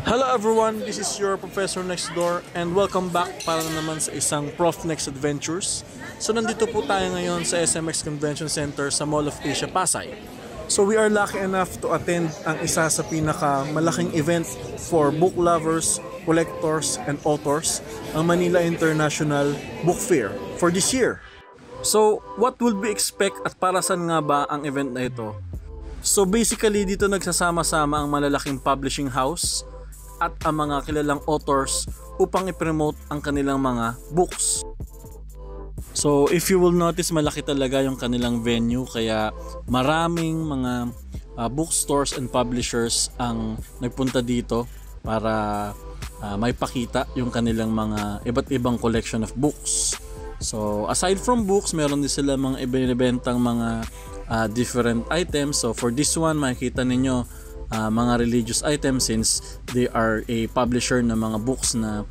Hello everyone, this is your Professor Next Door and welcome back para naman sa isang Prof Next Adventures. So nandito po tayo ngayon sa SMX Convention Center sa Mall of Asia, Pasay. So we are lucky enough to attend ang isa sa pinakamalaking event for book lovers, collectors, and authors, ang Manila International Book Fair for this year. So what would we expect at para saan nga ba ang event na ito? So basically dito nagsasama-sama ang malalaking publishing house at ang mga kilalang authors upang i-promote ang kanilang mga books. So if you will notice, malaki talaga yung kanilang venue, kaya maraming mga bookstores and publishers ang nagpunta dito para maipakita yung kanilang mga iba't ibang collection of books. So aside from books, meron din sila mga ibinibentang mga different items. So for this one, makikita ninyo mga religious items since they are a publisher ng mga books na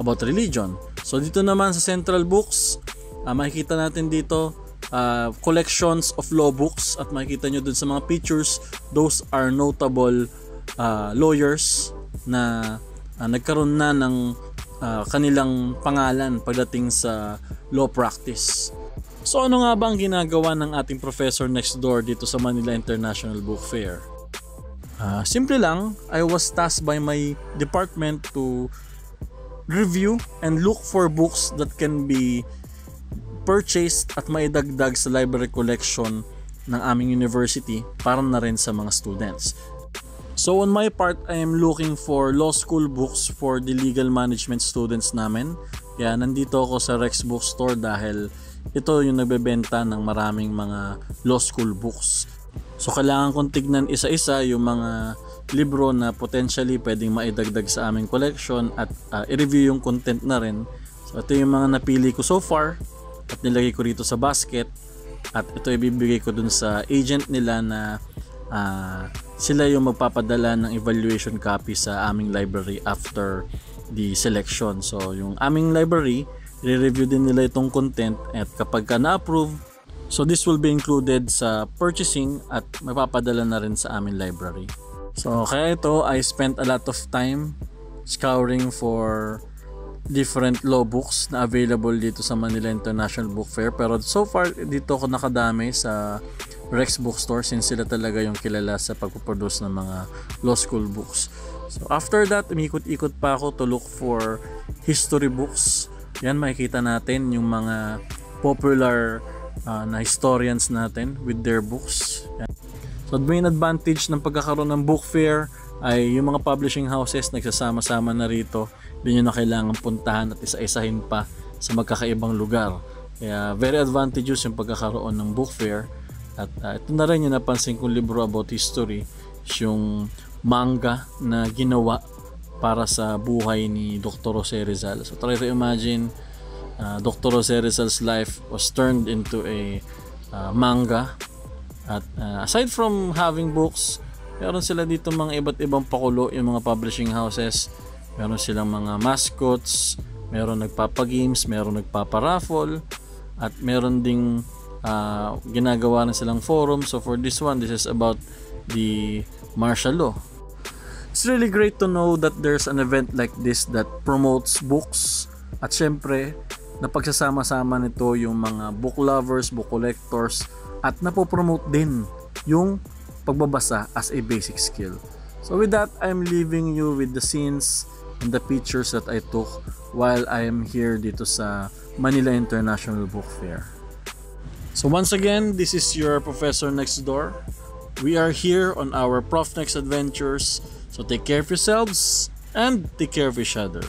about religion. So dito naman sa Central Books, makikita natin dito collections of law books at makikita nyo dun sa mga pictures, those are notable lawyers na nagkaroon na ng kanilang pangalan pagdating sa law practice. So ano nga ba ang ginagawa ng ating Professor Next Door dito sa Manila International Book Fair? Simple lang, I was tasked by my department to review and look for books that can be purchased at maidagdag sa library collection ng aming university para na rin sa mga students. So on my part, I am looking for law school books for the legal management students namin. Kaya nandito ako sa Rex Bookstore dahil ito yung nagbebenta ng maraming mga law school books. So kailangan kong tignan isa-isa yung mga libro na potentially pwedeng maidagdag sa aming collection at i-review yung content na rin. So ito yung mga napili ko so far at nilagay ko rito sa basket at ito ibibigay ko dun sa agent nila na sila yung magpapadala ng evaluation copy sa aming library after the selection. So yung aming library, i-review din nila itong content at kapag ka na-approve, so this will be included sa purchasing at mapapadala na rin sa aming library. So kaya ito, I spent a lot of time scouring for different law books na available dito sa Manila International Book Fair. Pero so far, dito ako nakadami sa Rex Bookstore since sila talaga yung kilala sa pagpuproduce ng mga law school books. So after that, umikot-ikot pa ako to look for history books. Yan, makikita natin yung mga popular na historians natin with their books. Yan. So the main advantage ng pagkakaroon ng book fair ay yung mga publishing houses nagsasama-sama na rito. Hindi nyo na kailangan puntahan at isa-isahin pa sa magkakaibang lugar. Kaya very advantageous yung pagkakaroon ng book fair. At ito na rin yung napansin kong libro about history, yung manga na ginawa para sa buhay ni Dr. Jose Rizal. So try to imagine Dr. Jose Rizal's life was turned into a manga. At aside from having books, meron sila dito mga iba't ibang pakulo, yung mga publishing houses. Meron silang mga mascots, meron nagpapagames, meron nagpaparaffle, at meron ding ginagawa na silang forum. So for this one, this is about the martial law. It's really great to know that there's an event like this that promotes books at syempre napagsasama-sama nito yung mga book lovers, book collectors at napopromote din yung pagbabasa as a basic skill. So with that, I'm leaving you with the scenes and the pictures that I took while I am here dito sa Manila International Book Fair. So once again, this is your Professor Next Door. We are here on our Prof Next Adventures. So take care of yourselves and take care of each other.